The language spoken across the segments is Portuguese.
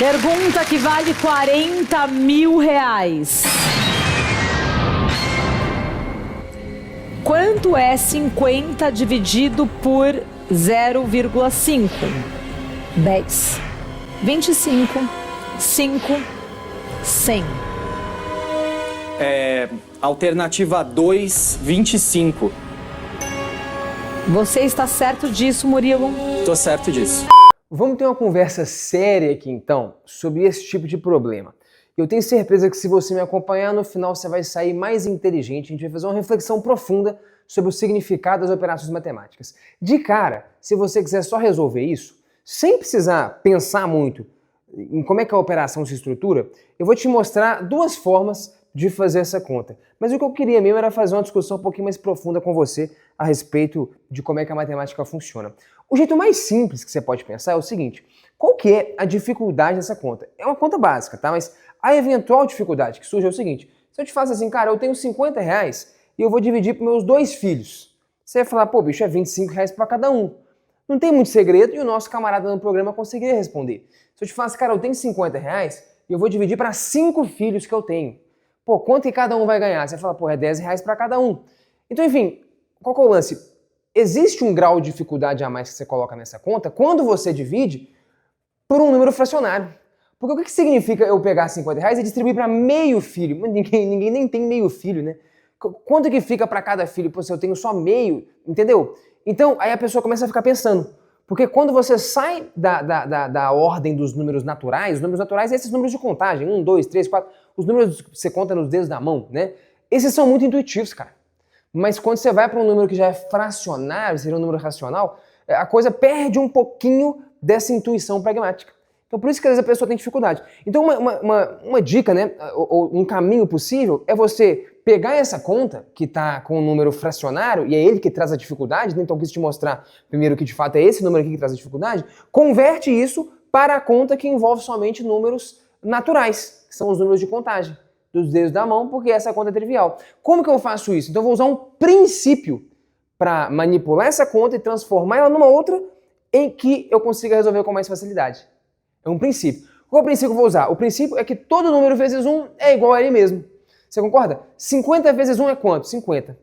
Pergunta que vale 40 mil reais. Quanto é 50 dividido por 0,5? 10, 25, 5, 100. Alternativa 2, 25. Você está certo disso, Murilo? Tô certo disso. Vamos ter uma conversa séria aqui então sobre esse tipo de problema. Eu tenho certeza que se você me acompanhar, no final você vai sair mais inteligente. A gente vai fazer uma reflexão profunda sobre o significado das operações matemáticas. De cara, se você quiser só resolver isso, sem precisar pensar muito em como é que a operação se estrutura, eu vou te mostrar duas formas de fazer essa conta. Mas o que eu queria mesmo era fazer uma discussão um pouquinho mais profunda com você a respeito de como é que a matemática funciona. O jeito mais simples que você pode pensar é o seguinte: qual que é a dificuldade dessa conta? É uma conta básica, tá? Mas a eventual dificuldade que surge é o seguinte: se eu te faço assim, cara, eu tenho 50 reais e eu vou dividir para meus 2 filhos. Você vai falar, pô, bicho, é 25 reais para cada um. Não tem muito segredo e o nosso camarada no programa conseguiria responder. Se eu te faço, cara, eu tenho 50 reais e eu vou dividir para 5 filhos que eu tenho. Pô, quanto que cada um vai ganhar? Você fala, pô, é 10 reais para cada um. Então, enfim, qual que é o lance? Existe um grau de dificuldade a mais que você coloca nessa conta quando você divide por um número fracionário. Porque o que significa eu pegar 50 reais e distribuir para meio filho? Ninguém nem tem meio filho, né? Quanto que fica para cada filho? Pô, se eu tenho só meio, entendeu? Então, aí a pessoa começa a ficar pensando. Porque quando você sai da ordem dos números naturais, os números naturais são esses números de contagem, 1, 2, 3, 4, os números que você conta nos dedos da mão, né? Esses são muito intuitivos, cara. Mas quando você vai para um número que já é fracionário, seria um número racional, a coisa perde um pouquinho dessa intuição pragmática. Então por isso que às vezes a pessoa tem dificuldade. Então uma dica, né, ou um caminho possível é você pegar essa conta que está com um número fracionário, e é ele que traz a dificuldade, né? Então eu quis te mostrar primeiro que de fato é esse número aqui que traz a dificuldade, converte isso para a conta que envolve somente números naturais, que são os números de contagem dos dedos da mão, porque essa conta é trivial. Como que eu faço isso? Então eu vou usar um princípio para manipular essa conta e transformar ela numa outra em que eu consiga resolver com mais facilidade. É um princípio. Qual é o princípio que eu vou usar? O princípio é que todo número vezes 1 é igual a ele mesmo. Você concorda? 50 vezes 1 é quanto? 50.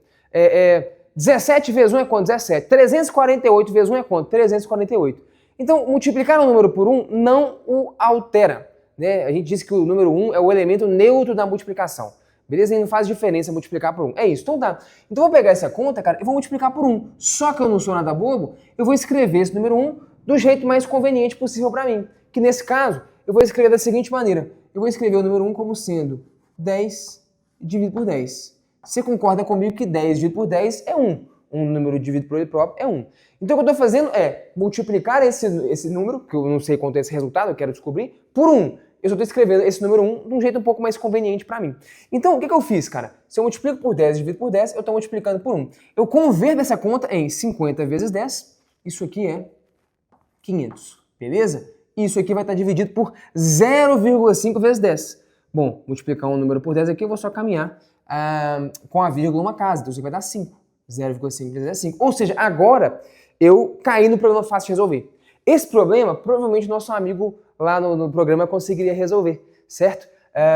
17 vezes 1 é quanto? 17. 348 vezes 1 é quanto? 348. Então, multiplicar um número por 1 não o altera. Né? A gente disse que o número 1 é o elemento neutro da multiplicação. Beleza? E não faz diferença multiplicar por 1. É isso. Então tá. Então eu vou pegar essa conta, cara, e vou multiplicar por 1. Só que eu não sou nada bobo, eu vou escrever esse número 1 do jeito mais conveniente possível para mim. Que nesse caso, eu vou escrever da seguinte maneira. Eu vou escrever o número 1 como sendo 10 dividido por 10. Você concorda comigo que 10 dividido por 10 é 1. Um número dividido por ele próprio é 1. Então o que eu estou fazendo é multiplicar esse número, que eu não sei quanto é esse resultado, eu quero descobrir, por 1. Eu só estou escrevendo esse número 1 de um jeito um pouco mais conveniente para mim. Então, o que eu fiz, cara? Se eu multiplico por 10 e divido por 10, eu estou multiplicando por 1. Eu converto essa conta em 50 vezes 10. Isso aqui é 500, beleza? Isso aqui vai estar dividido por 0,5 vezes 10. Bom, multiplicar um número por 10 aqui, eu vou só caminhar com a vírgula uma casa. Então, isso aqui vai dar 5. 0,5 vezes 10 é 5. Ou seja, agora eu caí no problema fácil de resolver. Esse problema, provavelmente nosso amigo lá no programa conseguiria resolver, certo?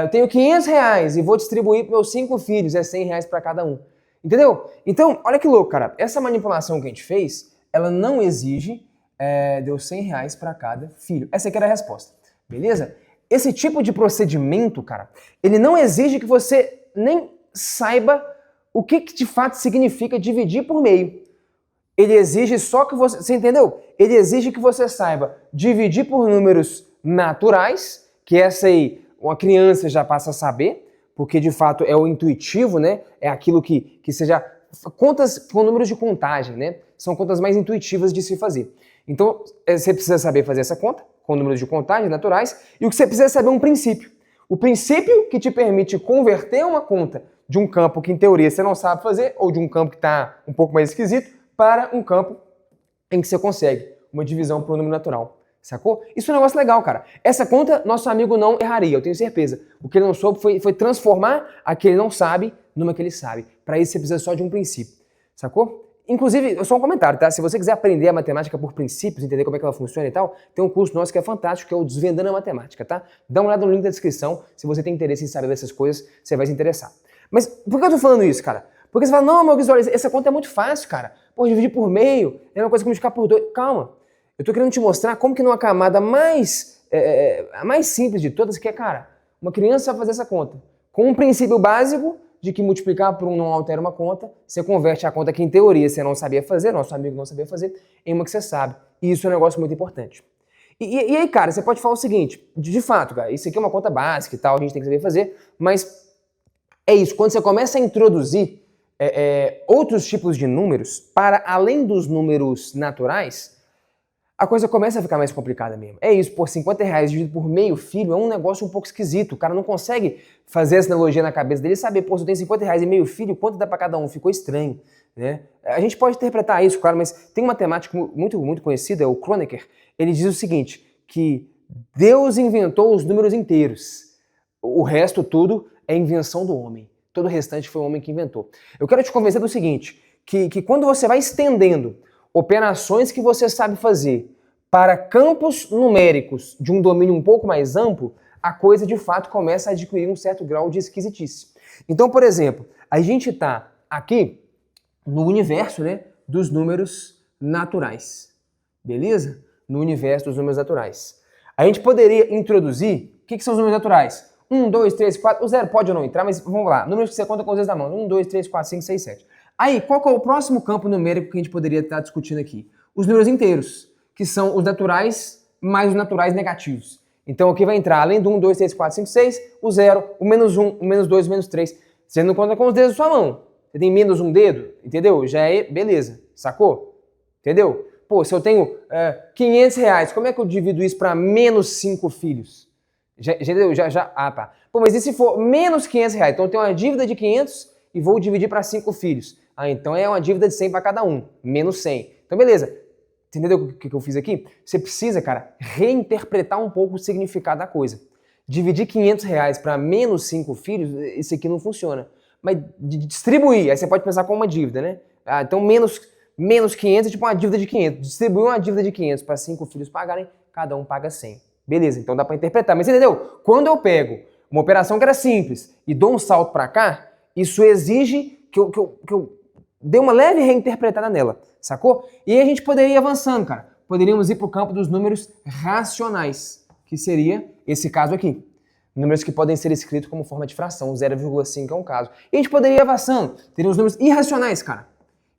Eu tenho 500 reais e vou distribuir para meus 5 filhos, é 100 reais para cada um. Entendeu? Então, olha que louco, cara. Essa manipulação que a gente fez, ela não exige, deu 100 reais para cada filho. Essa aqui era a resposta, beleza? Esse tipo de procedimento, cara, ele não exige que você nem saiba o que de fato significa dividir por meio. Ele exige só que você entendeu? Ele exige que você saiba dividir por números naturais, que essa aí uma criança já passa a saber, porque de fato é o intuitivo, né? É aquilo que seja contas com números de contagem, né? São contas mais intuitivas de se fazer. Então, você precisa saber fazer essa conta com números de contagem naturais, e o que você precisa saber é um princípio. O princípio que te permite converter uma conta de um campo que em teoria você não sabe fazer, ou de um campo que está um pouco mais esquisito, para um campo em que você consegue uma divisão por um número natural. Sacou? Isso é um negócio legal, cara. Essa conta, nosso amigo não erraria, eu tenho certeza. O que ele não soube foi transformar aquele não sabe numa que ele sabe. Para isso você precisa só de um princípio. Sacou? Inclusive, só um comentário, tá? Se você quiser aprender a matemática por princípios, entender como é que ela funciona e tal, tem um curso nosso que é fantástico, que é o Desvendando a Matemática, tá? Dá uma olhada no link da descrição, se você tem interesse em saber dessas coisas, você vai se interessar. Mas por que eu tô falando isso, cara? Porque você fala, não, meu Guizoli, essa conta é muito fácil, cara. Pô, dividir por meio é uma coisa que multiplicar por 2. Calma, eu tô querendo te mostrar como que numa camada a mais simples de todas, que é, cara, uma criança vai fazer essa conta. Com um princípio básico de que multiplicar por 1 não altera uma conta, você converte a conta que em teoria você não sabia fazer, nosso amigo não sabia fazer, em uma que você sabe. E isso é um negócio muito importante. E aí, cara, você pode falar o seguinte, de fato, cara, isso aqui é uma conta básica e tal, a gente tem que saber fazer, mas é isso, quando você começa a introduzir outros tipos de números para além dos números naturais, a coisa começa a ficar mais complicada mesmo. É isso, por R$50 dividido por meio filho é um negócio um pouco esquisito. O cara não consegue fazer essa analogia na cabeça dele e saber, pô, se eu tenho R$50 e meio filho, quanto dá para cada um? Ficou estranho, né? A gente pode interpretar isso, claro, mas tem um matemático muito conhecido, é o Kronecker. Ele diz o seguinte, que Deus inventou os números inteiros. O resto tudo é invenção do homem. Todo o restante foi o homem que inventou. Eu quero te convencer do seguinte, que quando você vai estendendo operações que você sabe fazer para campos numéricos de um domínio um pouco mais amplo, a coisa de fato começa a adquirir um certo grau de esquisitice. Então, por exemplo, a gente está aqui no universo, né, dos números naturais, beleza? No universo dos números naturais. A gente poderia introduzir, o que são os números naturais? 1, 2, 3, 4, o zero pode ou não entrar, mas vamos lá, números que você conta com os dedos da mão, 1, 2, 3, 4, 5, 6, 7. Aí, qual que é o próximo campo numérico que a gente poderia estar discutindo aqui? Os números inteiros, que são os naturais mais os naturais negativos. Então aqui vai entrar, além do 1, 2, 3, 4, 5, 6, o 0, o menos 1, o menos 2, o menos 3. Você não conta com os dedos da sua mão. Você tem menos um dedo, entendeu? Já é beleza, sacou? Entendeu? Pô, se eu tenho R$500, como é que eu divido isso para menos 5 filhos? Ah, tá. Pô, mas e se for menos R$500? Então eu tenho uma dívida de 500 e vou dividir para 5 filhos. Ah, então é uma dívida de 100 para cada um, menos 100. Então beleza, entendeu o que eu fiz aqui? Você precisa, cara, reinterpretar um pouco o significado da coisa. Dividir R$500 para menos 5 filhos, isso aqui não funciona. Mas distribuir, aí você pode pensar como uma dívida, né? Ah, então menos 500 é tipo uma dívida de 500. Distribuir uma dívida de 500 para 5 filhos pagarem, cada um paga 100. Beleza, então dá para interpretar. Mas entendeu? Quando eu pego uma operação que era simples e dou um salto para cá, isso exige que eu dê uma leve reinterpretada nela, sacou? E aí a gente poderia ir avançando, cara. Poderíamos ir para o campo dos números racionais, que seria esse caso aqui. Números que podem ser escritos como forma de fração, 0,5 é um caso. E a gente poderia ir avançando, teria os números irracionais, cara.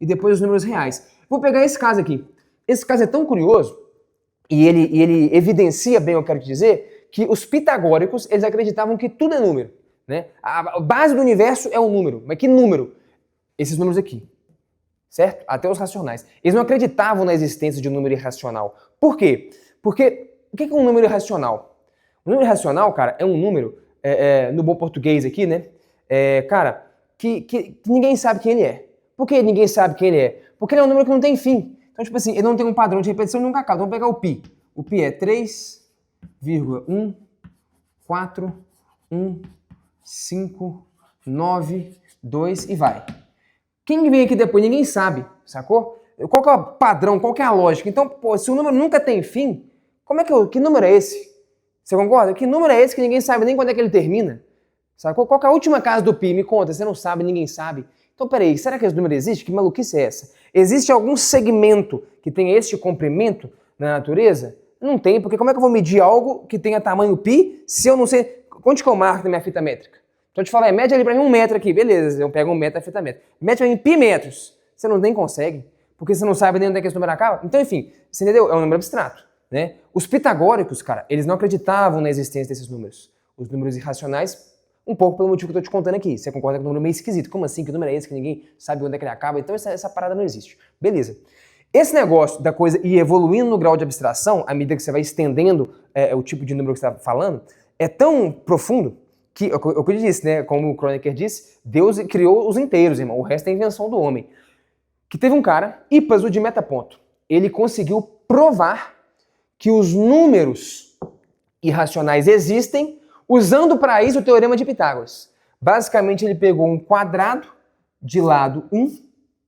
E depois os números reais. Vou pegar esse caso aqui. Esse caso é tão curioso, e ele evidencia bem o que eu quero te dizer, que os pitagóricos, eles acreditavam que tudo é número, né? A base do universo é um número. Mas que número? Esses números aqui, certo? Até os racionais. Eles não acreditavam na existência de um número irracional. Por quê? Porque, o que é um número irracional? O número irracional, cara, é um número, no bom português aqui, né? Cara, que ninguém sabe quem ele é. Por que ninguém sabe quem ele é? Porque ele é um número que não tem fim. Então, tipo assim, ele não tem um padrão de repetição e nunca acaba. Então, vamos pegar o π. O π é 3,141,5,9,2 e vai. Quem vem aqui depois? Ninguém sabe, sacou? Qual que é o padrão? Qual que é a lógica? Então, pô, se o número nunca tem fim, que número é esse? Você concorda? Que número é esse que ninguém sabe nem quando é que ele termina? Sacou? Qual que é a última casa do π? Me conta, você não sabe, ninguém sabe. Então, peraí, será que esse número existe? Que maluquice é essa? Existe algum segmento que tenha este comprimento na natureza? Não tem, porque como é que eu vou medir algo que tenha tamanho π se eu não sei... Onde que eu marco na minha fita métrica? Então, eu te falar, mede ali pra mim 1 metro aqui. Beleza, eu pego 1 metro da fita métrica. Mede pra mim π metros. Você nem consegue, porque você não sabe nem onde é que esse número acaba. Então, enfim, você entendeu? É um número abstrato, né? Os pitagóricos, cara, eles não acreditavam na existência desses números. Os números irracionais, um pouco pelo motivo que eu tô te contando aqui. Você concorda que é um número meio esquisito. Como assim? Que número é esse que ninguém sabe onde é que ele acaba? Então, essa parada não existe. Beleza. Esse negócio da coisa ir evoluindo no grau de abstração, à medida que você vai estendendo o tipo de número que você está falando, é tão profundo que, o que eu disse, né? Como o Kronecker disse, Deus criou os inteiros, irmão. O resto é invenção do homem. Que teve um cara, Hipaso de Metaponto. Ele conseguiu provar que os números irracionais existem usando para isso o teorema de Pitágoras. Basicamente, ele pegou um quadrado de lado 1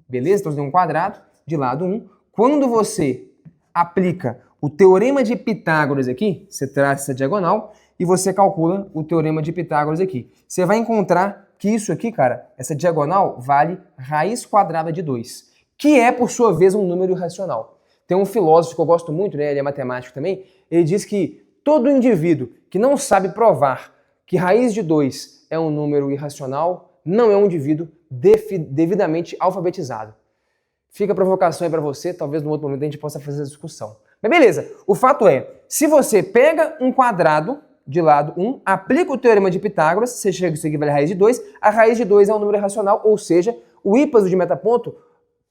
Beleza? Então você tem um quadrado de lado 1. Quando você aplica o teorema de Pitágoras aqui, você traz essa diagonal e você calcula o teorema de Pitágoras aqui. Você vai encontrar que isso aqui, cara, essa diagonal vale raiz quadrada de 2, que é, por sua vez, um número irracional. Tem um filósofo que eu gosto muito, né, ele é matemático também, ele diz que todo indivíduo que não sabe provar que raiz de 2 é um número irracional não é um indivíduo devidamente alfabetizado. Fica a provocação aí para você, talvez no outro momento a gente possa fazer essa discussão. Mas beleza, o fato é, se você pega um quadrado de lado 1, aplica o teorema de Pitágoras, você chega que isso aqui vale a raiz de 2, a raiz de 2 é um número irracional, ou seja, o Hippaso de Metaponto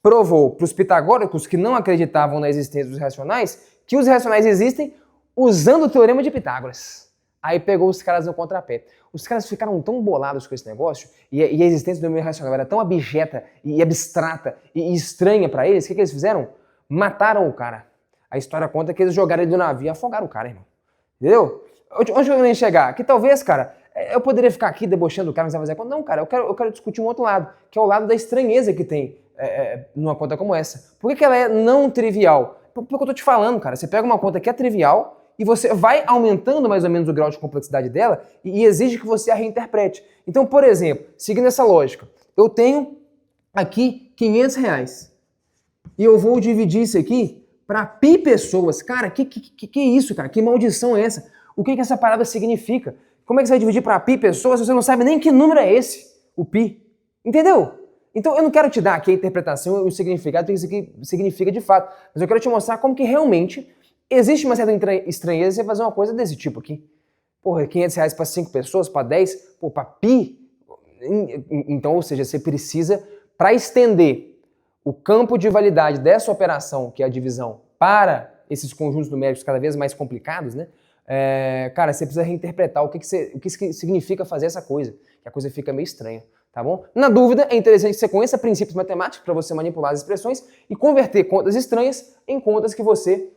provou para os pitagóricos que não acreditavam na existência dos irracionais, que os irracionais existem usando o teorema de Pitágoras. Aí pegou os caras no contrapé. Os caras ficaram tão bolados com esse negócio, e a existência do número irracional era tão abjeta e abstrata e estranha para eles, o que eles fizeram? Mataram o cara. A história conta que eles jogaram ele do navio e afogaram o cara, irmão. Entendeu? Onde eu quero chegar? Que talvez, cara, eu poderia ficar aqui debochando do cara, mas vai fazer conta. Não, cara, eu quero discutir um outro lado, que é o lado da estranheza que tem numa conta como essa. Por que ela é não trivial? Porque eu tô te falando, cara, você pega uma conta que é trivial e você vai aumentando mais ou menos o grau de complexidade dela e exige que você a reinterprete. Então, por exemplo, seguindo essa lógica, eu tenho aqui R$500 e eu vou dividir isso aqui para pi pessoas. Cara, que é isso, cara? Que maldição é essa? O que essa parada significa? Como é que você vai dividir para pi pessoas se você não sabe nem que número é esse, o pi? Entendeu? Então eu não quero te dar aqui a interpretação e o significado do que isso aqui significa de fato, mas eu quero te mostrar como que realmente existe uma certa estranheza em você fazer uma coisa desse tipo aqui. Porra, R$500 para 5 pessoas, para 10, pô, para pi? Então, ou seja, você precisa, para estender o campo de validade dessa operação, que é a divisão, para esses conjuntos numéricos cada vez mais complicados, né? Cara, você precisa reinterpretar o que significa fazer essa coisa, que a coisa fica meio estranha, tá bom? Na dúvida, é interessante que você conheça princípios matemáticos para você manipular as expressões e converter contas estranhas em contas que você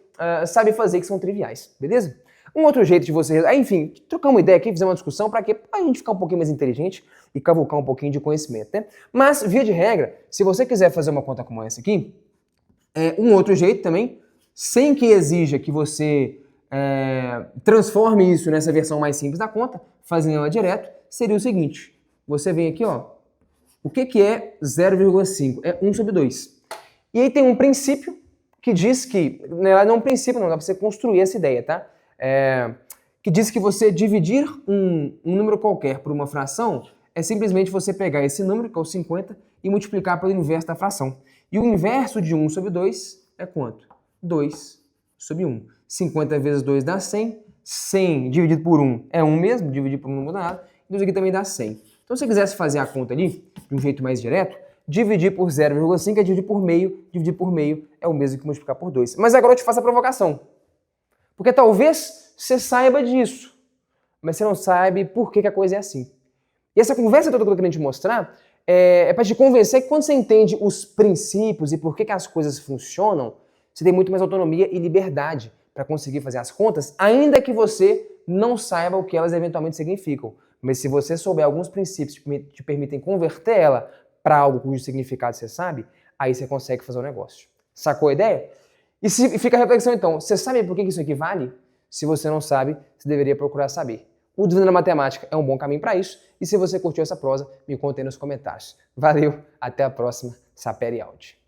sabe fazer, que são triviais, beleza? Um outro jeito de você... enfim, trocar uma ideia aqui, fazer uma discussão para a gente ficar um pouquinho mais inteligente e cavucar um pouquinho de conhecimento, né? Mas, via de regra, se você quiser fazer uma conta como essa aqui, um outro jeito também, sem que exija que você transforme isso nessa versão mais simples da conta, fazendo ela direto, seria o seguinte. Você vem aqui, ó, o que é 0,5? É 1 sobre 2. E aí tem um princípio que diz que, não é um princípio não, dá para você construir essa ideia, tá? Que diz que você dividir um número qualquer por uma fração é simplesmente você pegar esse número, que é o 50, e multiplicar pelo inverso da fração. E o inverso de 1 sobre 2 é quanto? 2 sobre 1. 50 vezes 2 dá 100. 100 dividido por 1 é 1 mesmo, dividir por 1 não muda nada. E isso aqui também dá 100. Então, se você quisesse fazer a conta ali, de um jeito mais direto, dividir por 0,5 é dividir por meio é o mesmo que multiplicar por 2. Mas agora eu te faço a provocação. Porque talvez você saiba disso, mas você não sabe por que a coisa é assim. E essa conversa toda que eu tô querendo te mostrar é para te convencer que quando você entende os princípios e por que as coisas funcionam, você tem muito mais autonomia e liberdade para conseguir fazer as contas, ainda que você não saiba o que elas eventualmente significam. Mas se você souber alguns princípios que te permitem converter ela para algo cujo significado você sabe, aí você consegue fazer o negócio. Sacou a ideia? E fica a reflexão então, você sabe por que isso aqui vale? Se você não sabe, você deveria procurar saber. O Dúvida na Matemática é um bom caminho para isso, e se você curtiu essa prosa, me conta aí nos comentários. Valeu, até a próxima, Sapere Aude.